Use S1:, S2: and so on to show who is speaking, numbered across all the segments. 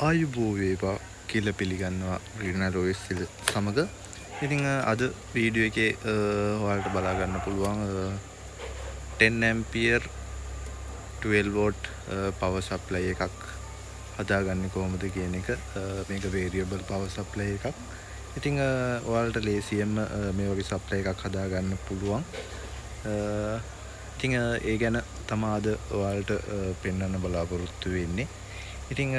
S1: ආයුබෝ වේවා කියලා පිළිගන්නවා රිනර් OS සමග. ඉතින් අද වීඩියෝ එකේ ඔයාලට බලා ගන්න පුළුවන් 10 ampere 12 volt power supply එකක් හදාගන්නේ කොහොමද කියන එක. මේක variable power supply එකක්. ඉතින් ඔයාලට ලේසියෙන්ම මේ වගේ supply එකක් හදාගන්න පුළුවන්. ඉතින් ඒ ගැන තමයි අද ඔයාලට පෙන්වන්න බලාපොරොත්තු වෙන්නේ. ඉතින්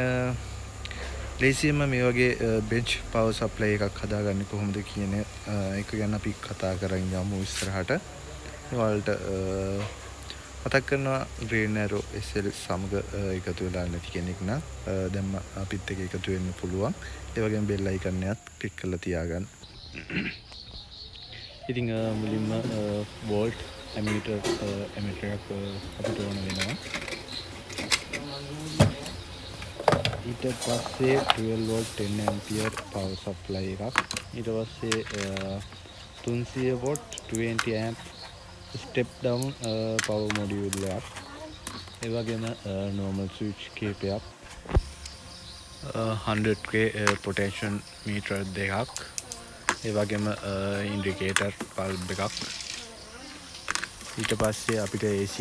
S1: ලේසියෙන්ම මේ වගේ bench power supply එකක් හදාගන්නේ කොහොමද කියන එක ගැන අපි කතා කරන් යමු ඉස්සරහට. ඔයාලට මතක් කරනවා Green Arrow SL සමග එකතු වෙලා නැති කෙනෙක් නම් දැන් අපිත් එක්ක එකතු වෙන්න පුළුවන්. ඒ වගේම bell icon එකත් click කරලා තියාගන්න. ඉතින් මුලින්ම volt ammeter එකක් අපිට ඕන වෙනවා. ඊට පස්සේ 12 volt 10 ampere power supply එකක්. ඊට පස්සේ 300 watt 20 amp step down power module එකක්. ඒ වගේම normal switch කීපයක්. 100k potential meter දෙකක්. ඒ වගේම indicator bulb එකක්. ඊට පස්සේ අපිට AC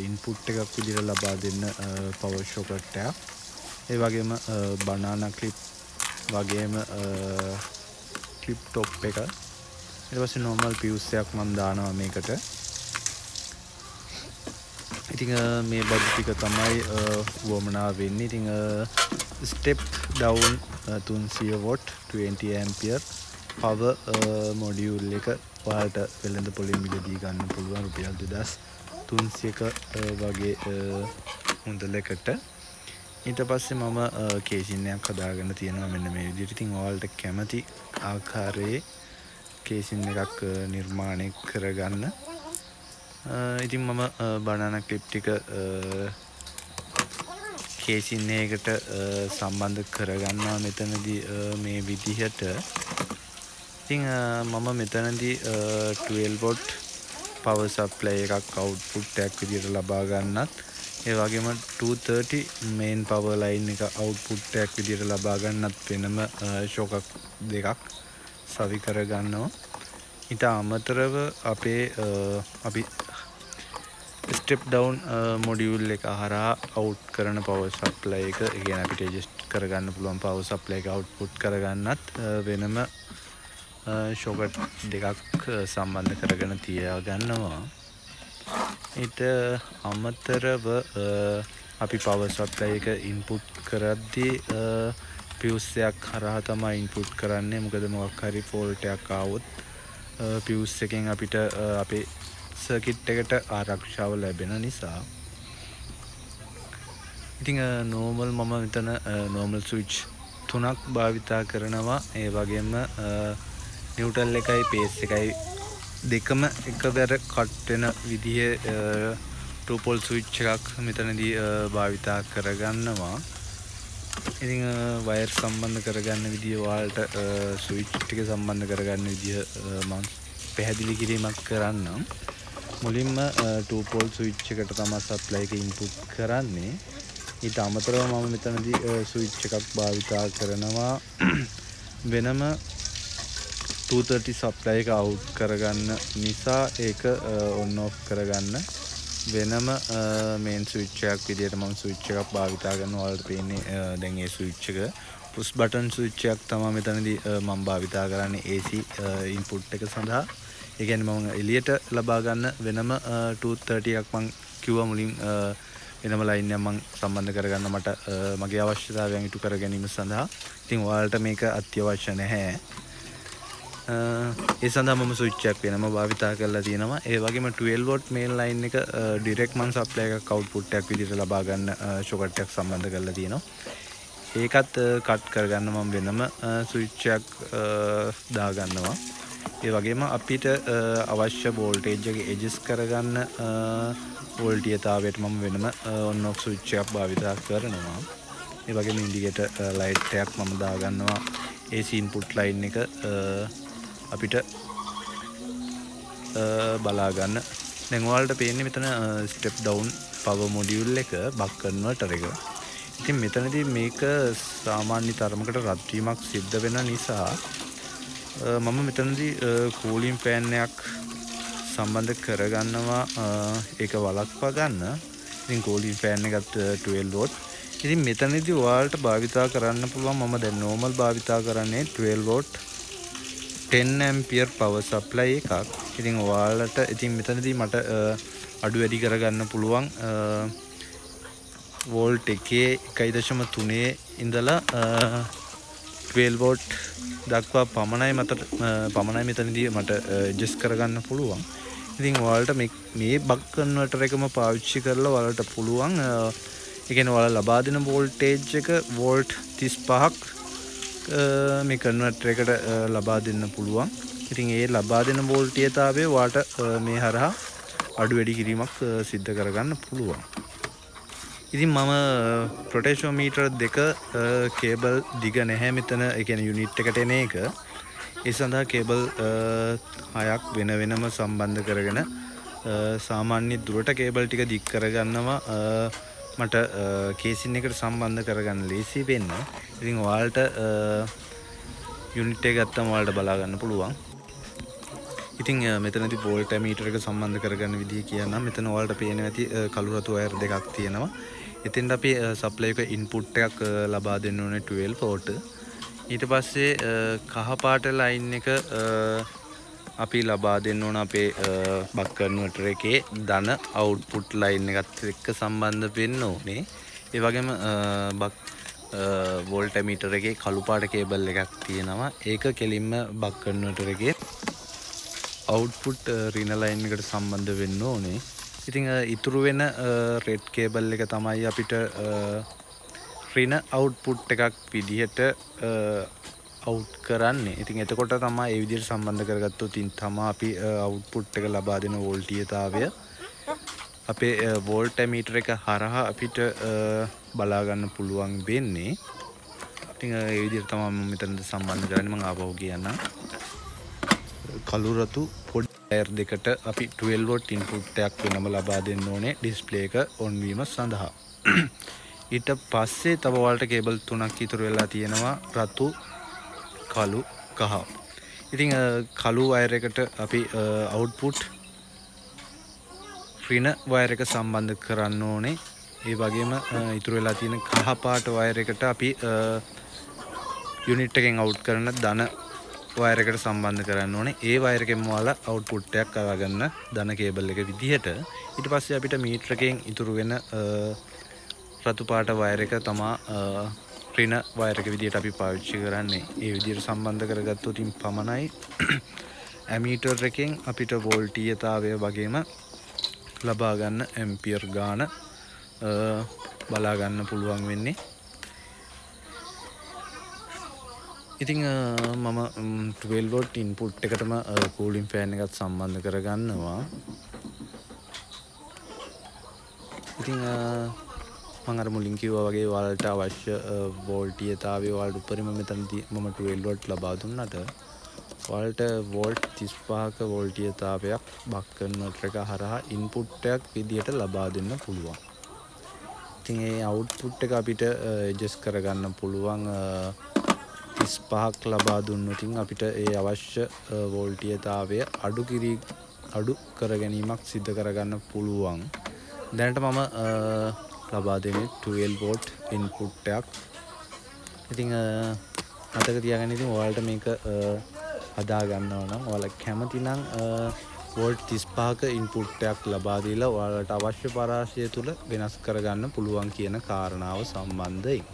S1: input එකක් විදිහට ලබා දෙන්න power socket එකක්. ඒ වගේම banana clip වගේම clip top එක. ඊට පස්සේ normal fuse එකක් මම දානවා මේකට. ඉතින් මේ බඩු ටික තමයි වොමනා වෙන්නේ. ඉතින් step down 300 watt 20 ampere power module එක ඔයාලට වෙළඳ පොලේ මිලදී ගන්න පුළුවන් රුපියල් 2300ක වගේ මුදලකට. ඊට පස්සේ මම කේසින් එකක් හදාගෙන තියෙනවා මෙන්න මේ විදිහට. ඉතින් ඔයාලට කැමති ආකාරයේ කේසින් එකක් නිර්මාණය කරගන්න. ඉතින් මම banana clip ටික කේසින් එකකට සම්බන්ධ කරගන්නවා මෙතනදී මේ විදිහට. ඉතින් මම මෙතනදී 12 volt power supply එකක් output එකක් විදිහට ලබා ගන්නත්, ඒ වගේම 230 main power line එක output එකක් විදිහට ලබා ගන්නත් වෙනම shock දෙකක් සවි කර ගන්නවා. ඊට අමතරව අපි step down module එක හරහා out කරන power supply එක, ඒ කියන්නේ අපිට adjust කරගන්න පුළුවන් power supply එක output කරගන්නත් වෙනම shock දෙකක් සම්බන්ධ කරගෙන තියා ගන්නවා. ඊට අමතරව අපි power supply එක input කරද්දී fuse එකක් හරහා තමයි input කරන්නේ. මොකද මොකක් හරි fault එකක් ආවොත් fuse එකෙන් අපිට අපේ circuit එකට ආරක්ෂාව ලැබෙන නිසා. ඉතින් normal මම මෙතන normal switch 3ක් භාවිතා කරනවා. ඒ වගේම neutral එකයි base එකයි දෙකම එකවර කට් වෙන විදිහේ 2 pole switch එකක් මෙතනදී භාවිතා කරගන්නවා. ඉතින් වයර් සම්බන්ධ කරගන්න විදිය ඔයාලට ස්විච් ටික සම්බන්ධ කරගන්න විදිය මම පැහැදිලි කිරීමක් කරන්නම්. මුලින්ම 2 pole switch එකට තමයි supply එක input කරන්නේ. ඊට අමතරව මම මෙතනදී switch එකක් භාවිතා කරනවා වෙනම 230 supply එක out කරගන්න නිසා ඒක on off කරගන්න වෙනම main switch එකක් විදියට මම switch එකක් භාවිතා කරනවා. ඔයාලට පේන්නේ දැන් මේ switch එක push button switch එකක් තමයි මෙතනදී මම භාවිතා කරන්නේ AC input එක සඳහා. ඒ කියන්නේ මම එළියට ලබා ගන්න වෙනම 230 එකක් මම කිව්වා මුලින් වෙනම line එකක් මම සම්බන්ධ කරගන්න මට මගේ අවශ්‍යතාවයන් ඉටු කර ගැනීම සඳහා. ඉතින් ඔයාලට මේක අත්‍යවශ්‍ය නැහැ. ඒ සඳහා මම switch එකක් වෙනම භාවිතා කරලා තියෙනවා. ඒ වගේම 12 volt main line එක direct මම supply එකක් output එකක් විදිහට ලබා ගන්න socket එකක් සම්බන්ධ කරලා තියෙනවා. ඒකත් cut කරගන්න මම වෙනම switch එකක් දා ගන්නවා. ඒ වගේම අපිට අවශ්‍ය voltage එක adjust කරගන්න වෝල්ටීයතාවයට මම වෙනම on off switch එකක් භාවිතා කරනවා. ඒ වගේම indicator light එකක් මම දා ගන්නවා. AC input line එක අපිට බලා ගන්න. දැන් ඔයාලට පේන්නේ මෙතන step down power module එක buck converter එක. ඉතින් මෙතනදී මේක සාමාන්‍ය තරමකට රත් වීමක් සිද්ධ වෙන නිසා මම මෙතනදී කූලින් ෆෑන් එකක් සම්බන්ධ කරගන්නවා ඒක වළක්වා ගන්න. ඉතින් කූලින් ෆෑන් එකත් 12 වෝල්ට්. ඉතින් මෙතනදී ඔයාලට භාවිතා කරන්න පුළුවන්. මම දැන් normal භාවිතා කරන්නේ 12 වෝල්ට් 10 ampere power supply එකක්. ඉතින් ඔයාලට ඉතින් මෙතනදී මට අඩු වැඩි කරගන්න පුළුවන් වෝල්ට් එකේ 1.3 ඉඳලා 12 වෝල්ට් දක්වා පමණයි මෙතනදී මට ඇඩ්ජස්ට් කරගන්න පුළුවන්. ඉතින් ඔයාලට මේ බක් කන්වර්ටර් එකම පාවිච්චි කරලා ඔයාලට පුළුවන් ඒ කියන්නේ ඔයාලා ලබා දෙන වෝල්ටේජ් එක වෝල්ට් 35ක් මේ කන්වර්ටර් එකට ලබා දෙන්න පුළුවන්. ඉතින් ඒ ලබා දෙන වෝල්ටීයතාවය ඔයාලට මේ හරහා අඩු වැඩි කිරීමක් සිද්ධ කරගන්න පුළුවන්. ඉතින් මම පොටෙන්ෂියෝමීටර් දෙක කේබල් දිග නැහැ මෙතන. ඒ කියන්නේ යුනිට් එකට එන එක. ඒ සඳහා කේබල් 6ක් වෙන වෙනම සම්බන්ධ කරගෙන සාමාන්‍ය දුරට කේබල් ටික දික් කරගන්නවා මට කේසින් එකට සම්බන්ධ කරගන්න ලේසි වෙන්න. ඉතින් ඔයාලට යුනිට් එක ගත්තම ඔයාලට බලා ගන්න පුළුවන්. ඉතින් මෙතනදී වෝල්ට් ඇමීටර් එක සම්බන්ධ කරගන්න විදිය කියනවා. මෙතන ඔයාලට පේනවා ඇති කළු රතු වයර් දෙකක් තියෙනවා. එතෙන්ට අපි සප්ලයි එක ඉන්පුට් එකක් ලබා දෙන්න ඕනේ 12 වෝල්ට්. ඊට පස්සේ කහ පාට ලයින් එක අපි ලබා දෙන්න ඕන අපේ බක් කන්වර්ටර් එකේ ධන අවුට්පුට් ලයින් එකත් එක්ක සම්බන්ධ වෙන්න ඕනේ. ඒ වගේම බක් වෝල්ට් ඇමීටර් එකේ කළු පාට කේබල් එකක් තියෙනවා. ඒක කෙලින්ම බක් කන්වර්ටර් එකේ අවුට්පුට් රින ලයින් එකට සම්බන්ධ වෙන්න ඕනේ. ඉතින් ඉතුරු වෙන රෙඩ් කේබල් එක තමයි අපිට රින අවුට්පුට් එකක් විදිහට අවුට් කරන්නේ. ඉතින් එතකොට තමයි ඒ විදිහට සම්බන්ධ කරගත්තොත් තමයි අපි අවුට්පුට් එක ලබා දෙන වෝල්ටීයතාවය අපේ වෝල්ට් ඇමීටර් එක හරහා අපිට බලා ගන්න පුළුවන් වෙන්නේ. ඉතින් ඒ විදිහට තමයි මම මෙතනද සම්බන්ධ කරන්නේ. මම ආපහු කියන්නම්. කළු රතු පොඩි වයර් දෙකට අපි 12 වෝල්ට් ඉන්පුට් එකක් වෙනම ලබා දෙන්න ඕනේ ඩිස්ප්ලේ එක ඔන් වීම සඳහා. ඊට පස්සේ තව ඔයාලට කේබල් 3ක් ඉතුරු වෙලා තියෙනවා රතු කළු කහ. ඉතින් කළු වයර් එකට අපි අවුට්පුට් රින වයර් එක සම්බන්ධ කරන්න ඕනේ. ඒ වගේම ඉතුරු වෙලා තියෙන කහ පාට වයර් එකට අපි යුනිට් එකෙන් අවුට් කරන ධන වයර් එකට සම්බන්ධ කරන්න ඕනේ. ඒ වයර් එකෙන් ඔයාලා අවුට්පුට් එකක් අරගන්න ධන කේබල් එක විදිහට. ඊට පස්සේ අපිට මීටර එකෙන් ඉතුරු වෙන රතු පාට වයර් එක තමා රින වයර් එක විදිහට අපි පාවිච්චි කරන්නේ. ඒ විදිහට සම්බන්ධ කරගත්තොත් පමණයි ඇමීටර් එකෙන් අපිට වෝල්ටීයතාවය වගේම ලබා ගන්න ඇම්පියර් ගාන බලා ගන්න පුළුවන් වෙන්නේ. ඉතින් මම 12 වෝල්ට් ඉන්පුට් එකටම කූලින් ෆෑන් එකත් සම්බන්ධ කරගන්නවා. ඉතින් මම අර මුලින් කිව්වා වගේ ඔයාලට අවශ්‍ය වෝල්ටීයතාවය ඔයාලට උඩරිම මෙතනදී මම 12 වෝල්ට් ලබා දුන්නාට ඔයාලට වෝල්ට් 35ක වෝල්ටීයතාවයක් බක් කන්වර්ටර් එක හරහා ඉන්පුට් එකක් විදියට ලබා දෙන්න පුළුවන්. ඉතින් ඒ අවුට්පුට් එක අපිට ඇඩ්ජස්ට් කරගන්න පුළුවන් 35ක් ලබා දුන්නොත් අපිට ඒ අවශ්‍ය වෝල්ටීයතාවය අඩු කර ගැනීමක් සිදු කරගන්න පුළුවන්. දැනට මම ලබා දෙන්නේ 12 වෝල්ට් ඉන්පුට් එකක්. ඉතින් මතක තියාගන්න ඉතින් ඔයාලට මේක හදා ගන්නවා නම් ඔයාලා කැමති නම් වෝල්ට් 35ක ඉන්පුට් එකක් ලබා දීලා ඔයාලට අවශ්‍ය පරාසය තුල වෙනස් කරගන්න පුළුවන් කියන කාරණාව සම්බන්ධයෙන්.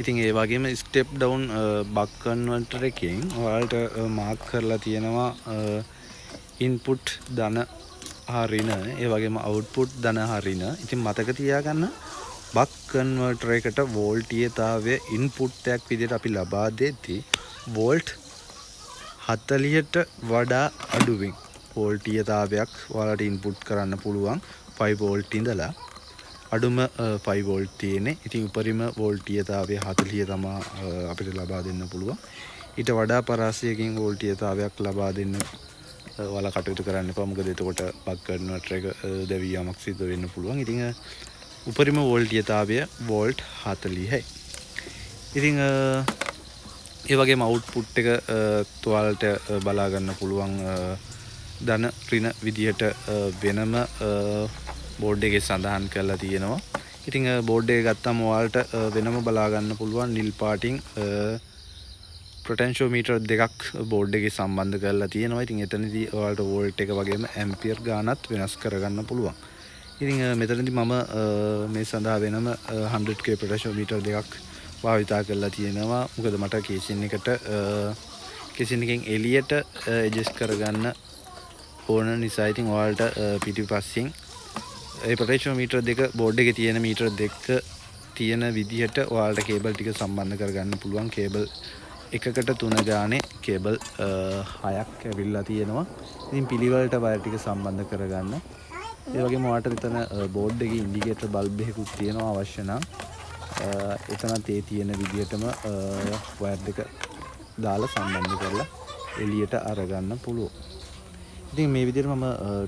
S1: ඉතින් ඒ වගේම ස්ටෙප් ඩවුන් බක් කන්වර්ටර් එකෙන් ඔයාලට මාක් කරලා තියෙනවා ඉන්පුට් ධන හරින ඒ වගේම අවුට්පුට් ධන හරින. ඉතින් මතක තියාගන්න බක් කන්වර්ටර් එකට වෝල්ටීයතාවය ඉන්පුට් එකක් විදිහට අපි ලබා දෙද්දී වෝල්ට් 40ට වඩා අඩුවෙන් වෝල්ටීයතාවයක් ඔයාලට ඉන්පුට් කරන්න පුළුවන් 5 වෝල්ට් ඉඳලා. අඩුම 5 වෝල්ට් තියෙන්නේ. ඉතින් උපරිම වෝල්ටීයතාවය 40 තමයි අපිට ලබා දෙන්න පුළුවන්. ඊට වඩා පරාසයකින් වෝල්ටීයතාවයක් ලබා දෙන්න ඔයාලා කටයුතු කරන්න එපා. මොකද එතකොට බක් කන්වර්ටර් එක දැවී යාමක් සිද්ධ වෙන්න පුළුවන්. ඉතින් උපරිම වෝල්ටීයතාවය වෝල්ට් 40යි. ඉතින් ඒ වගේම අවුට්පුට් එක ඔයාලට බලා ගන්න පුළුවන් ධන ඍණ විදිහට වෙනම බෝඩ් එකේ සඳහන් කරලා තියෙනවා. ඉතින් බෝඩ් එක ගත්තම ඔයාලට වෙනම බලා ගන්න පුළුවන් නිල් පාටින් පොටෙන්ෂියෝමීටර් දෙකක් බෝඩ් එකේ සම්බන්ධ කරලා තියෙනවා. ඉතින් එතනදී ඔයාලට වෝල්ට් එක වගේම ඇම්පියර් ගානත් වෙනස් කරගන්න පුළුවන්. ඉතින් මෙතනදී මම මේ සඳහා වෙනම 100k පොටෙන්ෂියෝමීටර් දෙකක් භාවිතා කරලා තියෙනවා. මොකද මට කේසින් එකෙන් එළියට ඇඩ්ජස්ට් කරගන්න ඕන නිසා. ඉතින් ඔයාලට පිටිපස්සෙන් ඒ පොටෙන්ෂියෝමීටර් දෙක බෝඩ් එකේ තියෙන මීටර දෙක තියෙන විදිහට ඔයාලට කේබල් ටික සම්බන්ධ කරගන්න පුළුවන්. කේබල් එකකට 3 ගානේ කේබල් 6ක් ඇවිල්ලා තියෙනවා. ඉතින් පිළිවෙලට වයර් ටික සම්බන්ධ කරගන්න. ඒ වගේම ඔයාලට මෙතන බෝඩ් එකේ ඉන්ඩිකේටර් බල්බ් එකකුත් තියෙනවා අවශ්‍ය නම්. එතනත් ඒ තියෙන විදිහටම වයර් දෙක දාලා සම්බන්ධ කරලා එළියට අරගන්න පුළුවන්. ඉතින් මේ විදිහට මම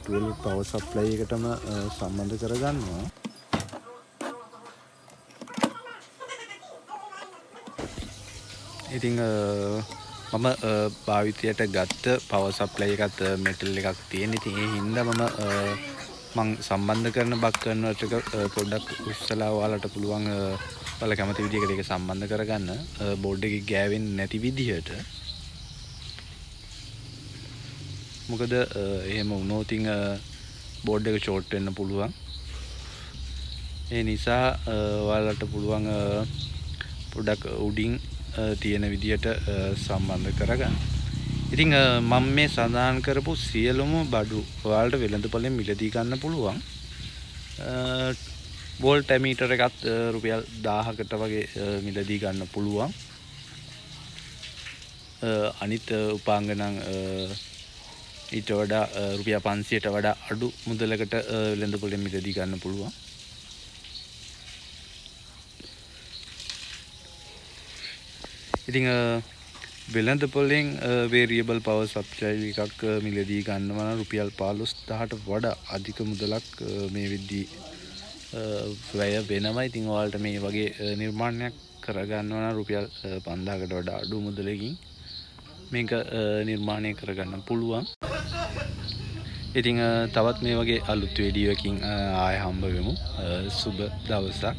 S1: 12 පවර් සප්ලයි එකටම සම්බන්ධ කරගන්නවා. ඉතින් මම භාවිතයට ගත්ත පවර් සප්ලයි එකත් මෙටල් එකක් තියෙන. ඉතින් ඒ හින්දා මම සම්බන්ධ කරන බක් කන්වර්ටර් එක පොඩ්ඩක් උස්සලා ඔයාලට පුළුවන් ඔයාලා කැමති විදිහකට ඒක සම්බන්ධ කරගන්න බෝඩ් එකේ ගෑවෙන්නේ නැති විදිහට. මොකද එහෙම වුණොත් බෝඩ් එක ෂෝට් වෙන්න පුළුවන්. ඒ නිසා ඔයාලට පුළුවන් පොඩ්ඩක් උඩින් තියෙන විදිහට සම්බන්ධ කරගන්න. ඉතින් මම මේ සඳහන් කරපු සියලුම බඩු ඔයාලට වෙළඳපොලෙන් මිලදී ගන්න පුළුවන්. වෝල්ට් ඇමීටර් එකත් රුපියල් 1000කට වගේ මිලදී ගන්න පුළුවන්. අනිත් උපාංග නම් ඊට වඩා රුපියල් 500ට වඩා අඩු මුදලකට වෙළඳපොලෙන් මිලදී ගන්න පුළුවන්. ඉතින් වෙළඳපොලෙන් වේරියබල් පවර් සප්ලයි එකක් මිලදී ගන්නවා නම් රුපියල් 15000ට වඩා අධික මුදලක් මේ විදිහේ වැය වෙනවා. ඉතින් ඔයාලට මේ වගේ නිර්මාණයක් කරගන්නවා නම් රුපියල් 5000කට වඩා අඩු මුදලකින් මේක නිර්මාණය කරගන්න පුළුවන්. ඉතින් තවත් මේ වගේ අලුත් වීඩියෝ එකකින් ආයෙ හම්බ වෙමු. සුබ දවසක්.